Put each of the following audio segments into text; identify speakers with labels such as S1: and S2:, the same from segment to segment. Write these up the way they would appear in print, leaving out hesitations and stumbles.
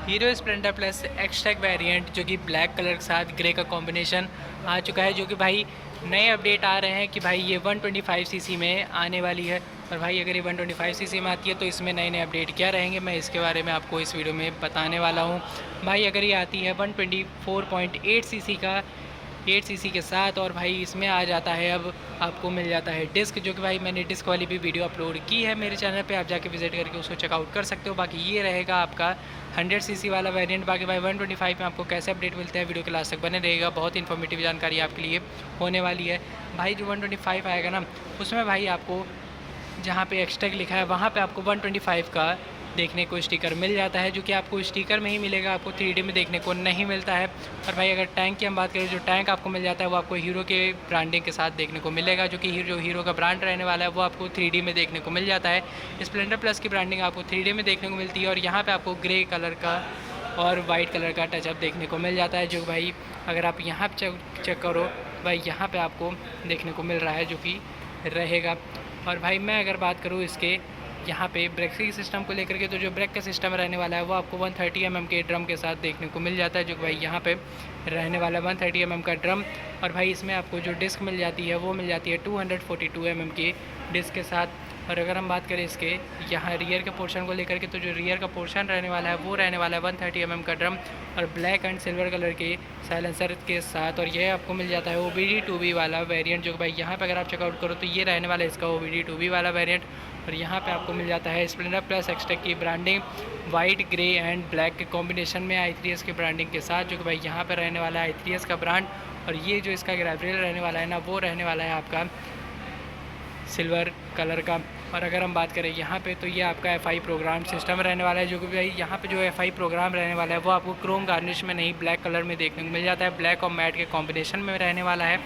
S1: Hero Splendor plus extract variant जो कि black colour के साथ ग्रे का कॉम्बिनेशन आ चुका है, जो कि भाई नए अपडेट आ रहे हैं कि भाई ये 125 सीसी में आने वाली है। और भाई अगर ये 125 सीसी में आती है तो इसमें नए नए अपडेट क्या रहेंगे, मैं इसके बारे में आपको इस वीडियो में बताने वाला हूँ। भाई अगर ये आती है 124.8 सीसी का 8 सीसी के साथ, और भाई इसमें आ जाता है अब आपको मिल जाता है डिस्क, जो कि भाई मैंने डिस्क वाली भी वीडियो अपलोड की है मेरे चैनल पे, आप जाके विजिट करके उसको चेकआउट कर सकते हो। बाकी ये रहेगा आपका 100 सीसी वाला वेरिएंट। बाकी भाई 125 में आपको कैसे अपडेट मिलते हैं, वीडियो के लास्ट तक बने रहेगा, बहुत इन्फॉर्मेटिव जानकारी आपके लिए होने वाली है। भाई जो 125 आएगा ना, उसमें भाई आपको जहाँ पे एक्सट्रैक लिखा है वहाँ पे आपको 125 का देखने को स्टिकर मिल जाता है, जो कि आपको स्टिकर में ही मिलेगा, आपको 3D में देखने को नहीं मिलता है। और भाई अगर टैंक की हम बात करें, जो टैंक आपको मिल जाता है वो आपको हीरो के ब्रांडिंग के साथ देखने को मिलेगा, जो कि हीरो का ब्रांड रहने वाला है वो आपको 3D में देखने को मिल जाता है। स्प्लेंडर प्लस की ब्रांडिंग आपको 3D में देखने को मिलती है, और यहाँ पर आपको ग्रे कलर का और वाइट कलर का टचअप देखने को मिल जाता है, जो भाई अगर आप यहाँ पर चेक करो भाई यहाँ पर आपको देखने को मिल रहा है, जो कि रहेगा। और भाई मैं अगर बात करूँ इसके यहाँ पे ब्रेकिंग सिस्टम को लेकर के, तो जो ब्रेक का सिस्टम रहने वाला है वो आपको 130 mm के ड्रम के साथ देखने को मिल जाता है, जो भाई यहाँ पे रहने वाला 130 mm का ड्रम। और भाई इसमें आपको जो डिस्क मिल जाती है वो मिल जाती है 242 mm की डिस्क के साथ। और अगर हम बात करें इसके यहाँ रियर के पोर्शन को लेकर के, तो जो रियर का पोर्शन रहने वाला है वो रहने वाला है 130 mm का ड्रम और ब्लैक एंड सिल्वर कलर के साइलेंसर के साथ। और यह आपको मिल जाता है OBD2B वाला वेरिएंट, जो भाई यहाँ पे अगर आप चेकआउट करो तो ये रहने वाला है इसका OBD2B वाला वेरिएंट। और यहाँ पे आपको मिल जाता है स्प्लेंडर प्लस एक्सट्रैक की branding white grey and black के कॉम्बिनेशन में i3s की ब्रांडिंग के साथ, जो कि भाई यहाँ पे रहने वाला है i3s का ब्रांड। और ये जो इसका ग्रेवियल रहने वाला है ना, वो रहने वाला है आपका सिल्वर कलर का। और अगर हम बात करें यहाँ पे, तो ये आपका FI प्रोग्राम सिस्टम रहने वाला है, जो कि भाई यहाँ पे जो FI प्रोग्राम रहने वाला है वो आपको क्रोम गार्निश में नहीं ब्लैक कलर में देखने को मिल जाता है, ब्लैक और मैट के कॉम्बिनेशन में रहने वाला है।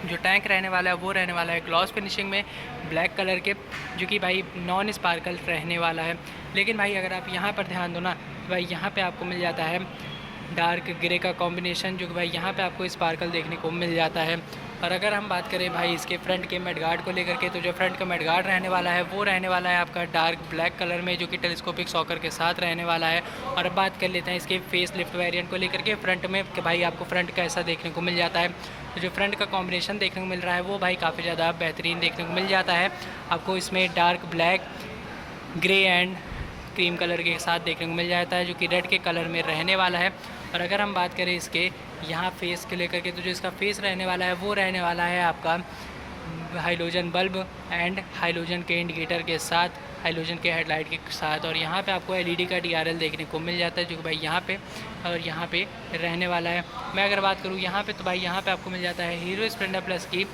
S1: जो टैंक रहने वाला है वो रहने वाला है ग्लॉस फिनिशिंग में ब्लैक कलर के, जो कि भाई नॉन स्पार्कल रहने वाला है। लेकिन भाई अगर आप यहाँ पर ध्यान दो ना, तो भाई यहाँ पे आपको मिल जाता है डार्क ग्रे का कॉम्बिनेशन, जो कि भाई यहाँ पे आपको स्पार्कल देखने को मिल जाता है। और अगर हम बात करें भाई इसके फ्रंट के मेडगार्ड को लेकर के, तो जो फ्रंट का मेडगार्ड रहने वाला है वो रहने वाला है आपका डार्क ब्लैक कलर में, जो कि टेलीस्कोपिक सॉकर के साथ रहने वाला है। और अब बात कर लेते हैं इसके फेस लिफ्ट वेरिएंट को लेकर के, फ्रंट में कि भाई आपको फ्रंट कैसा देखने को मिल जाता है। तो जो फ्रंट का कॉम्बिनेशन देखने को मिल रहा है वो भाई काफ़ी ज़्यादा बेहतरीन देखने को मिल जाता है आपको। इसमें dark black grey and cream colour के साथ देखने को मिल जाता है, जो कि रेड के कलर में रहने वाला है। और अगर हम बात करें इसके यहाँ फेस के लेकर के, तो जो इसका फेस रहने वाला है वो रहने वाला है आपका हाइलोजन बल्ब एंड हाइलोजन के इंडिकेटर के साथ, हाइलोजन के हेडलाइट के साथ। और यहाँ पे आपको LED का DRL देखने को मिल जाता है, जो कि भाई यहाँ पे और यहाँ पे रहने वाला है। मैं अगर बात करूँ यहाँ पे, तो भाई यहाँ पे आपको मिल जाता है हीरो स्प्लेंडर प्लस की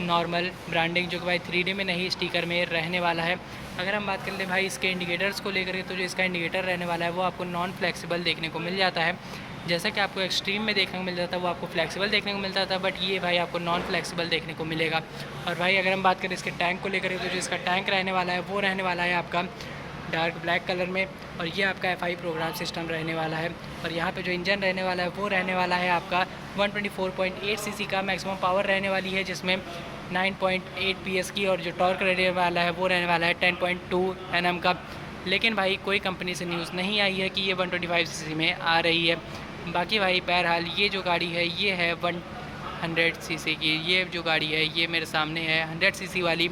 S1: नॉर्मल ब्रांडिंग, जो कि भाई 3D में नहीं स्टिकर में रहने वाला है। अगर हम बात कर ले भाई इसके इंडिकेटर्स को लेकर के, तो जो इसका इंडिकेटर रहने वाला है वो आपको नॉन फ्लेक्सिबल देखने को मिल जाता है। जैसा कि आपको एक्सट्रीम में देखने को मिल जाता है वो आपको फ्लेक्सिबल देखने को मिलता था, बट ये भाई आपको नॉन फ्लेक्सिबल देखने को मिलेगा। और भाई अगर हम बात करें इसके टैंक को लेकर, तो जो इसका टैंक रहने वाला है वो रहने वाला है आपका डार्क ब्लैक कलर में, और ये आपका FI प्रोग्राम सिस्टम रहने वाला है। और यहाँ पे जो इंजन रहने वाला है वो रहने वाला है आपका 124.8 सीसी का मैक्सिमम पावर रहने वाली है, जिसमें 9.8 PS की, और जो टॉर्क रहने वाला है वो रहने वाला है 10.2 Nm का। लेकिन भाई कोई कंपनी से न्यूज़ नहीं आई है कि ये 125 सीसी में आ रही है। बाकी भाई बहरहाल ये जो गाड़ी है ये है 100 सीसी की, ये जो गाड़ी है ये मेरे सामने है 100 सीसी वाली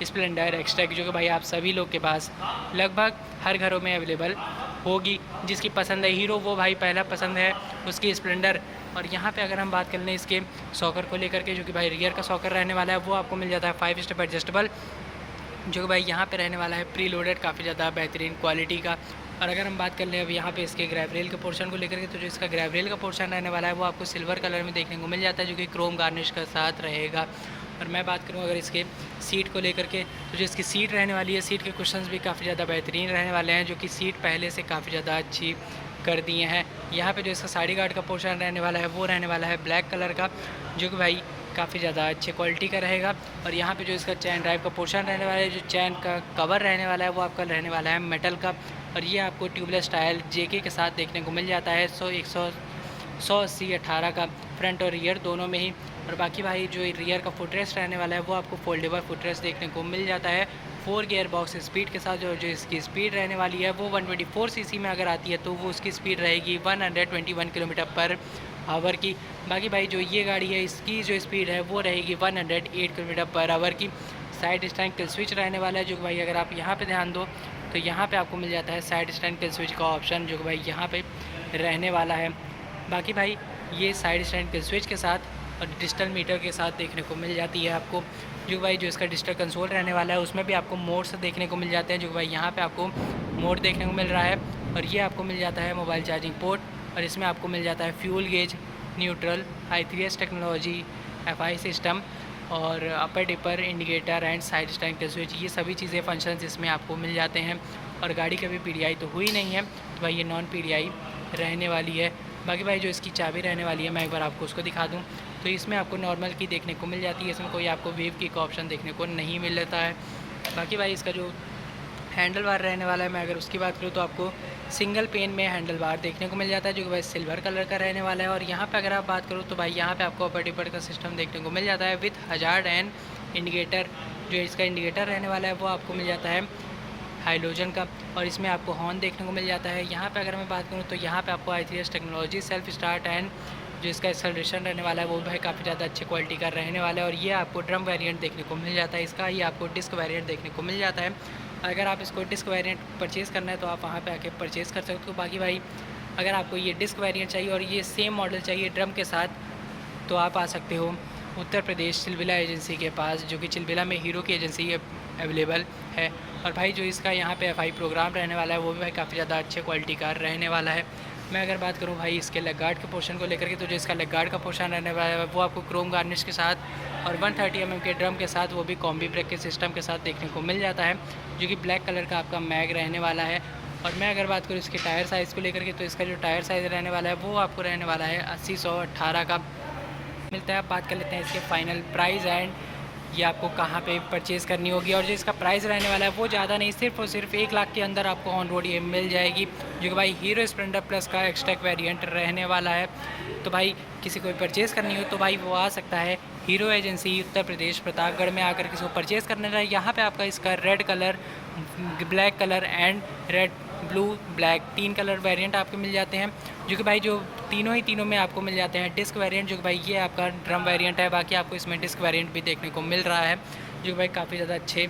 S1: स्प्लेंडर एक्सट्रैक, जो कि भाई आप सभी लोग के पास लगभग हर घरों में अवेलेबल होगी। जिसकी पसंद है हीरो वो भाई पहला पसंद है उसकी स्प्लेंडर। और यहाँ पे अगर हम बात कर लें इसके सॉकर को लेकर के, जो कि भाई रियर का सॉकर रहने वाला है वो आपको मिल जाता है 5 स्टेप एडजस्टेबल, जो कि भाई यहाँ पे रहने वाला है प्री लोडेड, काफ़ी ज़्यादा बेहतरीन क्वालिटी का। और अगर हम बात कर लें अब यहाँ पे इसके ग्रेवरेल के पोर्शन को लेकर के, तो जो इसका ग्रेवरेल का पोर्शन रहने वाला है वो आपको सिल्वर कलर में देखने को मिल जाता है, जो कि क्रोम गार्निश के साथ रहेगा। और मैं बात करूँ अगर इसके सीट को लेकर के, तो जो इसकी सीट रहने वाली है, सीट के कुशन्स भी काफ़ी ज़्यादा बेहतरीन रहने वाले हैं, जो कि सीट पहले से काफ़ी ज़्यादा अच्छी कर दिए हैं। यहाँ पे जो इसका साइड गार्ड का पोर्शन रहने वाला है वो रहने वाला है ब्लैक कलर का, जो कि भाई काफ़ी ज़्यादा अच्छे क्वालिटी का रहेगा। और यहाँ पे जो इसका चैन ड्राइव का पोर्शन रहने वाला है, जो चैन का कवर रहने वाला है वो आपका रहने वाला है मेटल का, और ये आपको ट्यूबलेस टायर JK के साथ देखने को मिल जाता है 180/18 का फ्रंट और रियर दोनों में ही। और बाकी भाई जो रियर का फुटरेस्ट रहने वाला है वो आपको फोल्डेबल फुटरेस्ट देखने को मिल जाता है 4 गियर बॉक्स स्पीड के साथ, जो इसकी स्पीड रहने वाली है वो 124 सीसी में अगर आती है तो वो उसकी स्पीड रहेगी 121 किलोमीटर पर आवर की। बाकी भाई जो ये गाड़ी है इसकी जो स्पीड है वो रहेगी 108 किलोमीटर पर आवर की। साइड स्टैंड किल स्विच रहने वाला है, जो कि भाई अगर आप यहाँ पे ध्यान दो तो यहाँ पे आपको मिल जाता है साइड स्टैंड किल स्विच का ऑप्शन, जो कि भाई यहाँ पे रहने वाला है। बाकी भाई ये साइड स्टैंड किल स्विच के साथ और डिजिटल मीटर के साथ देखने को मिल जाती है आपको। जो भाई जो इसका डिजिटल कंसोल रहने वाला है उसमें भी आपको मोड्स देखने को मिल जाते हैं, जो भाई यहाँ पे आपको मोड देखने को मिल रहा है। और ये आपको मिल जाता है मोबाइल चार्जिंग पोर्ट, और इसमें आपको मिल जाता है fuel gauge, neutral, I3S technology, FI system और upper dipper indicator and side stand kill switch, ये सभी चीज़ें फंक्शंस इसमें आपको मिल जाते हैं। और गाड़ी कभी PDI तो हुई नहीं है, तो भाई ये नॉन PDI रहने वाली है। बाकी भाई जो इसकी चाबी रहने वाली है मैं एक बार आपको उसको दिखा दूं तो इसमें आपको नॉर्मल की देखने को मिल जाती है, इसमें कोई आपको वेव की का ऑप्शन देखने को नहीं मिलता है। बाकी भाई इसका जो हैंडल बार रहने वाला है मैं अगर उसकी बात करूँ तो आपको सिंगल पेन में हैंडल बार देखने को मिल जाता है, जो कि भाई सिल्वर कलर का रहने वाला है। और यहाँ पे अगर आप बात करूँ तो भाई यहाँ पे आपको अपर डिपर का सिस्टम देखने को मिल जाता है विथ हजार्ड एंड इंडिकेटर। जो इसका इंडिकेटर रहने वाला है वो आपको मिल जाता है हाइलोजन का, और इसमें आपको हॉर्न देखने को मिल जाता है। यहाँ पे अगर मैं बात करूँ तो यहाँ पे आपको I3S technology self start and जो इसका एक्सेलरेशन रहने वाला है वो भी काफ़ी ज़्यादा अच्छी क्वालिटी का रहने वाला है। और ये आपको ड्रम वेरिएंट देखने को मिल जाता है इसका, ये आपको डिस्क वेरिएंट देखने को मिल जाता है। अगर आप इसको डिस्क वेरिएंट परचेज़ करना है तो आप वहाँ पे आके परचेज़ कर सकते हो। बाकी भाई अगर आपको ये डिस्क वेरिएंट चाहिए और ये सेम मॉडल चाहिए ड्रम के साथ तो आप आ सकते हो उत्तर प्रदेश चिलबिला एजेंसी के पास, जो कि चिलबिला में हीरो की एजेंसी अवेलेबल है। और भाई जो इसका यहाँ पे FI प्रोग्राम रहने वाला है वो भी भाई काफ़ी ज़्यादा अच्छे क्वालिटी का रहने वाला है। मैं अगर बात करूँ भाई इसके लेग गार्ड के पोर्शन को लेकर के तो जो इसका लेग गार्ड का पोर्शन रहने वाला है वो आपको क्रोम गार्निश के साथ और 130 mm के ड्रम के साथ वो भी कॉम्बी ब्रेक के सिस्टम के साथ देखने को मिल जाता है, जो कि ब्लैक कलर का आपका मैग रहने वाला है। और मैं अगर बात करूँ इसके टायर साइज़ को लेकर के तो इसका जो टायर साइज़ रहने वाला है वो आपको रहने वाला है 80/118 का मिलता है। आप बात कर लेते हैं इसके फाइनल प्राइस एंड ये आपको कहाँ पे परचेज़ करनी होगी। और जो इसका प्राइस रहने वाला है वो ज़्यादा नहीं, सिर्फ और सिर्फ 1 लाख के अंदर आपको ऑन रोड ये मिल जाएगी, जो कि भाई हीरो स्प्लेंडर प्लस का एक्सट्रैक वेरिएंट रहने वाला है। तो भाई किसी को परचेज़ करनी हो तो भाई वो आ सकता है हीरो एजेंसी उत्तर प्रदेश प्रतापगढ़ में आकर किसी को परचेज़ करने रहा है। यहाँ पे आपका इसका red colour, black colour and red blue black 3 colour variant आपको मिल जाते हैं, जो कि भाई जो तीनों में आपको मिल जाते हैं डिस्क वेरिएंट, जो कि भाई ये आपका ड्रम वेरिएंट है। बाकी आपको इसमें डिस्क वेरिएंट भी देखने को मिल रहा है, जो कि भाई काफ़ी ज़्यादा अच्छे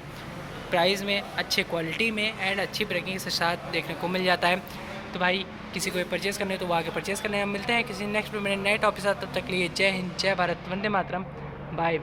S1: प्राइस में, अच्छे क्वालिटी में एंड अच्छी ब्रेकिंग के साथ देखने को मिल जाता है। तो भाई किसी को परचेज़ करने तो वो आके परचेज़ करने। हम मिलते हैं किसी नेक्स्ट में नए टॉपिक साथ, तब तक लिए जय हिंद, जय भारत, वंदे मातरम, बाय।